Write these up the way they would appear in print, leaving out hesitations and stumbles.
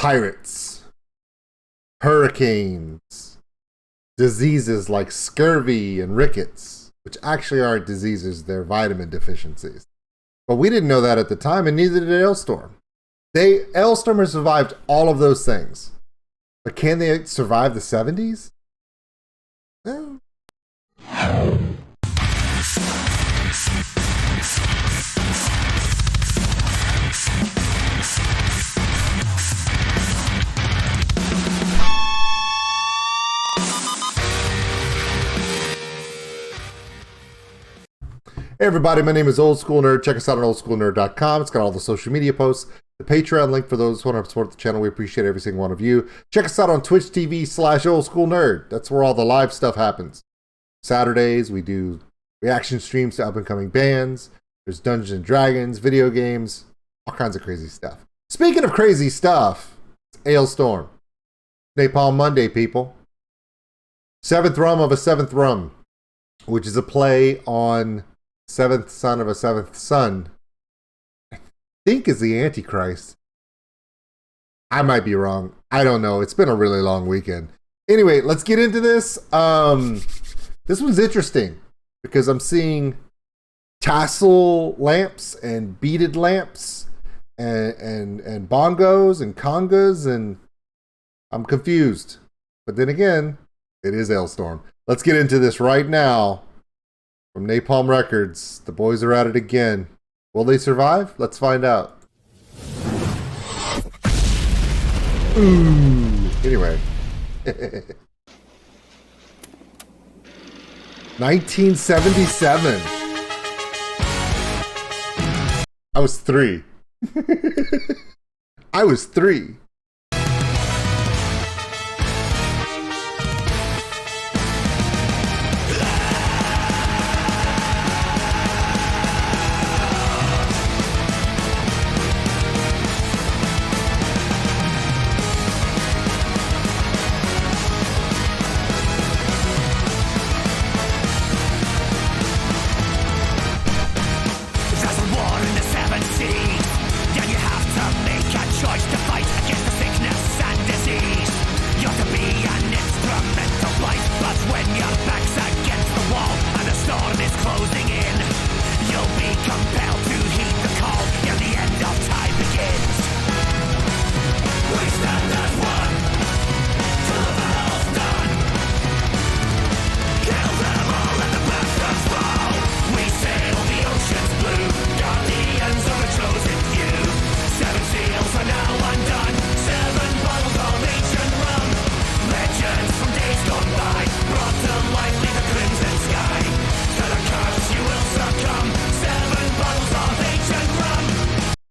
pirates, hurricanes, diseases like scurvy and rickets, which actually aren't diseases, they're vitamin deficiencies. But we didn't know that at the time, and neither did Alestorm. Alestorm has survived all of those things. But can they survive the 70s? Well. Hey everybody, my name is Old School Nerd. Check us out on OldSkuleNerd.com. It's got all the social media posts, the Patreon link for those who want to support the channel. We appreciate every single one of you. Check us out on Twitch TV/OldSkuleNerd. That's where all the live stuff happens. Saturdays, we do reaction streams to up-and-coming bands. There's Dungeons and Dragons, video games, all kinds of crazy stuff. Speaking of crazy stuff, it's Alestorm. Napalm Monday, people. Seventh Rum of a Seventh Rum, which is a play on Seventh Son of a Seventh Son, I think is the Antichrist. I might be wrong. I don't know. It's been a really long weekend. Anyway, let's get into this. This one's interesting because I'm seeing tassel lamps and beaded lamps and bongos and congas, and I'm confused. But then again, it is Alestorm. Let's get into this right now. From Napalm Records, the boys are at it again. Will they survive? Let's find out. Ooh. Anyway. 1977. I was 3. I was 3.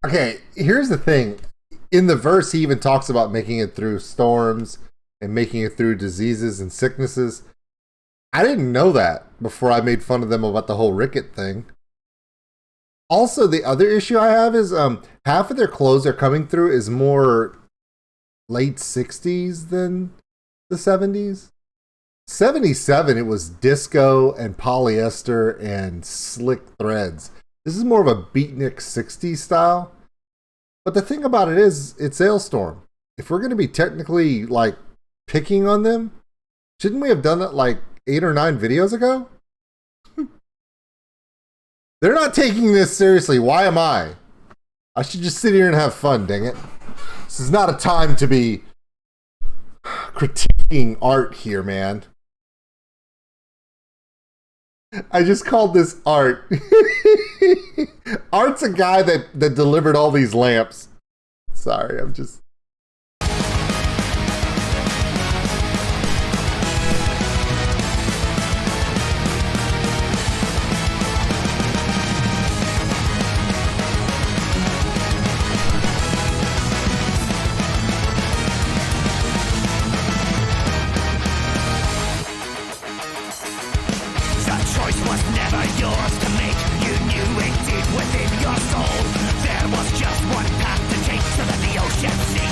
Okay, here's the thing. In the verse, he even talks about making it through storms and making it through diseases and sicknesses. I didn't know that before I made fun of them about the whole ricket thing. Also, the other issue I have is half of their clothes they're coming through is more late 60s than the 70s. 77, it was disco and polyester and slick threads. This is more of a beatnik 60s style. But the thing about it is, it's Alestorm. If we're going to be technically, like, picking on them, shouldn't we have done that, like, 8 or 9 videos ago? They're not taking this seriously. Why am I? I should just sit here and have fun, dang it. This is not a time to be critiquing art here, man. I just called this Art. Art's a guy that delivered all these lamps. Sorry, I'm just... Within your soul, there was just one path to take so that the ocean seas.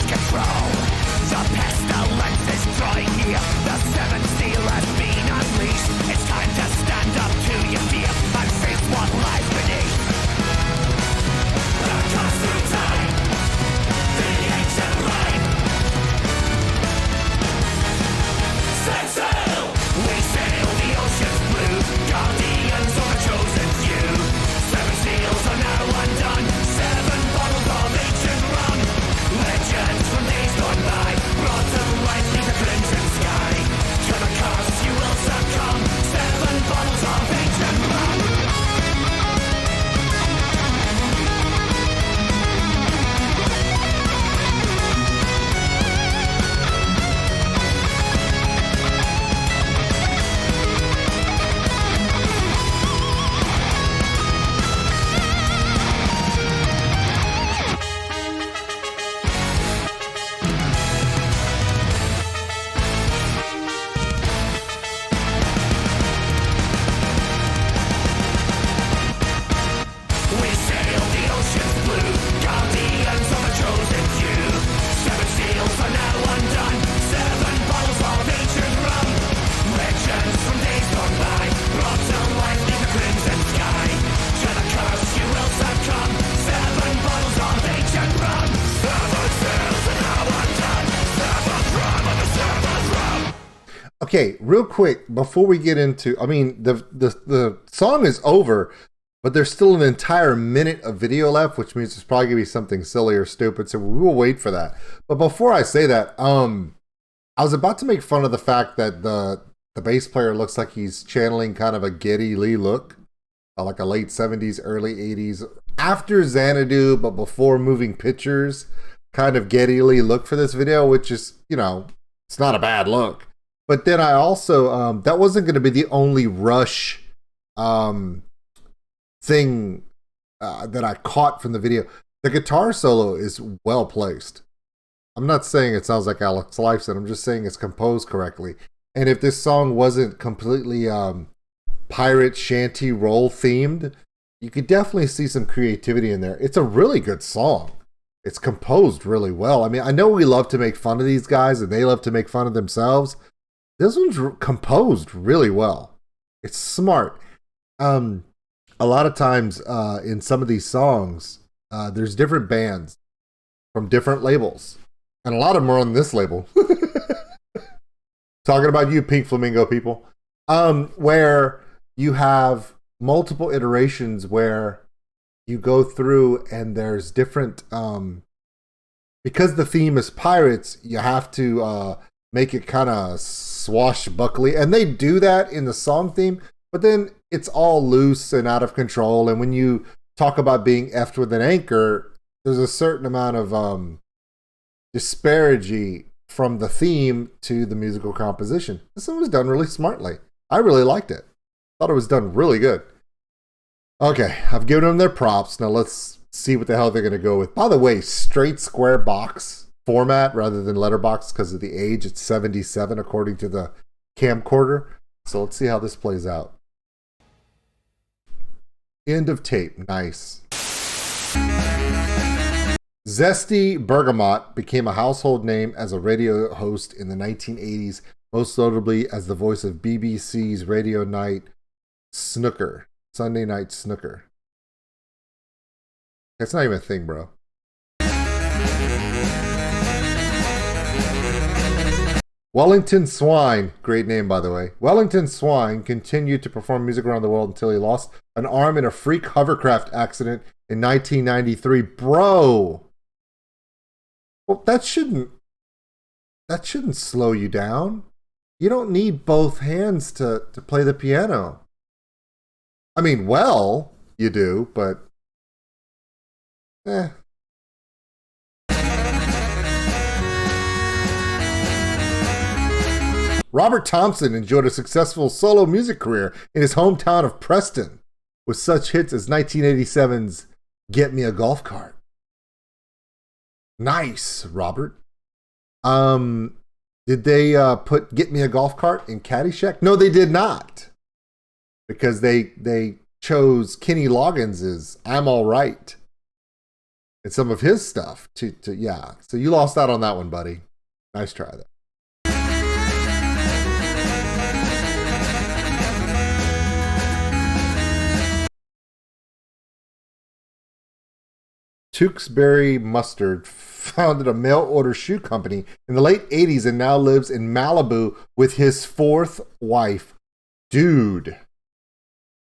Okay, real quick before we get into, I mean, the song is over, but there's still an entire minute of video left, which means there's probably gonna be something silly or stupid. So we will wait for that. But before I say that, I was about to make fun of the fact that the bass player looks like he's channeling kind of a Geddy Lee look, like a late 70s, early 80s, after Xanadu, but before Moving Pictures, kind of Geddy Lee look for this video, which is, you know, it's not a bad look. But then I also, that wasn't going to be the only Rush thing that I caught from the video. The guitar solo is well placed. I'm not saying it sounds like Alex Lifeson. I'm just saying it's composed correctly. And if this song wasn't completely pirate shanty roll themed, you could definitely see some creativity in there. It's a really good song. It's composed really well. I mean, I know we love to make fun of these guys and they love to make fun of themselves. This one's composed really well. It's smart. A lot of times in some of these songs, there's different bands from different labels. And a lot of them are on this label. Talking about you, Pink Flamingo people. Where you have multiple iterations where you go through and there's different... because the theme is pirates, you have to make it kind of swashbuckly. And they do that in the song theme, but then it's all loose and out of control. And when you talk about being effed with an anchor, there's a certain amount of... disparity from the theme to the musical composition. This one was done really smartly. I really liked it. Thought it was done really good. Okay, I've given them their props. Now let's see what the hell they're going to go with. By the way, straight square box format rather than letterbox because of the age. It's 77 according to the camcorder. So let's see how this plays out. End of tape. Nice. Zesty Bergamot became a household name as a radio host in the 1980s, most notably as the voice of BBC's Radio Night Snooker, Sunday Night Snooker. That's not even a thing, bro. Wellington Swine, great name by the way. Wellington Swine continued to perform music around the world until he lost an arm in a freak hovercraft accident in 1993. Bro! Well, that shouldn't slow you down. You don't need both hands to play the piano. I mean, well, you do, but Robert Thompson enjoyed a successful solo music career in his hometown of Preston, with such hits as 1987's Get Me a Golf Cart. Nice, Robert. Did they put Get Me a Golf Cart in Caddyshack? No, they did not. Because they chose Kenny Loggins' I'm All Right and some of his stuff to yeah. So you lost out on that one, buddy. Nice try there. Tewksbury Mustard founded a mail-order shoe company in the late 80s and now lives in Malibu with his fourth wife. Dude.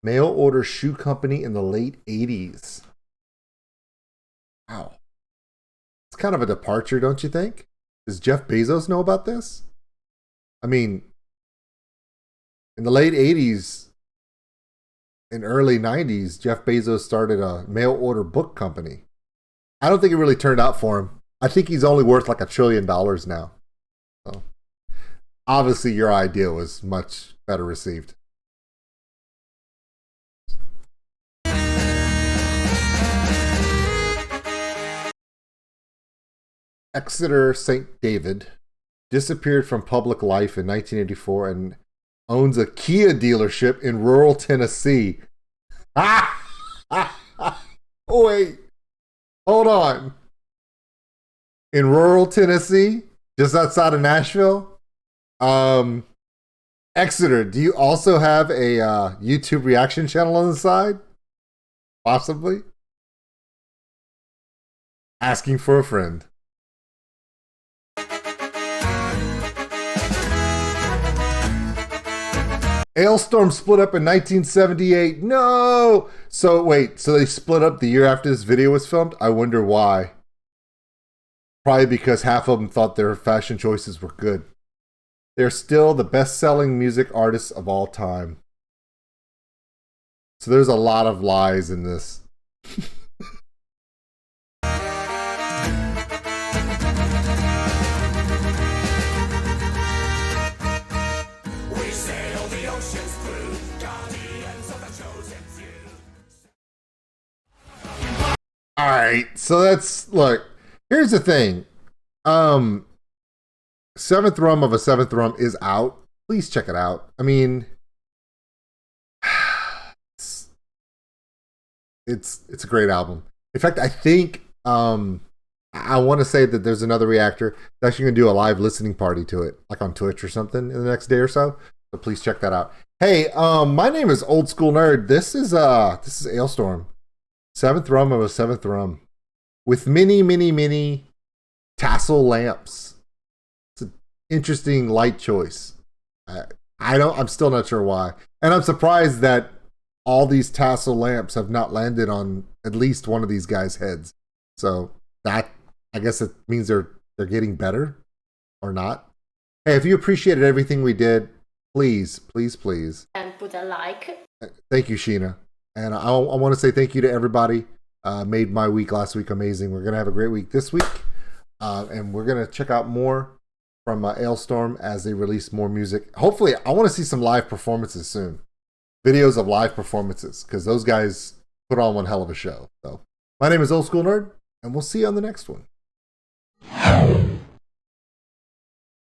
Mail-order shoe company in the late 80s. Wow. It's kind of a departure, don't you think? Does Jeff Bezos know about this? I mean, in the late 80s and early 90s, Jeff Bezos started a mail-order book company. I don't think it really turned out for him. I think he's only worth like $1 trillion now. So obviously your idea was much better received. Exeter St. David disappeared from public life in 1984 and owns a Kia dealership in rural Tennessee. Wait. Hold on. In rural Tennessee, just outside of Nashville. Exeter, do you also have a YouTube reaction channel on the side? Possibly. Asking for a friend. Alestorm split up in 1978. No! So wait, so they split up the year after this video was filmed? I wonder why. Probably because half of them thought their fashion choices were good. They're still the best-selling music artists of all time. So there's a lot of lies in this. All right, so that's, look, here's the thing. Seventh Rum of a Seventh Rum is out. Please check it out. I mean, it's a great album. In fact, I think I want to say that there's another reactor that's actually going to do a live listening party to it, like on Twitch or something in the next day or so. So please check that out. Hey, my name is Old School Nerd. This is Alestorm. Seventh Rum of a Seventh Rum with many tassel lamps. It's an interesting light choice. I'm still not sure why. And I'm surprised that all these tassel lamps have not landed on at least one of these guys' heads. So that, I guess it means they're getting better or not. Hey, if you appreciated everything we did, please. And put a like. Thank you, Sheena. And I want to say thank you to everybody. Made my week last week amazing. We're going to have a great week this week. And we're going to check out more from Alestorm as they release more music. Hopefully, I want to see some live performances soon. Videos of live performances, because those guys put on one hell of a show. So, my name is Old School Nerd, and we'll see you on the next one.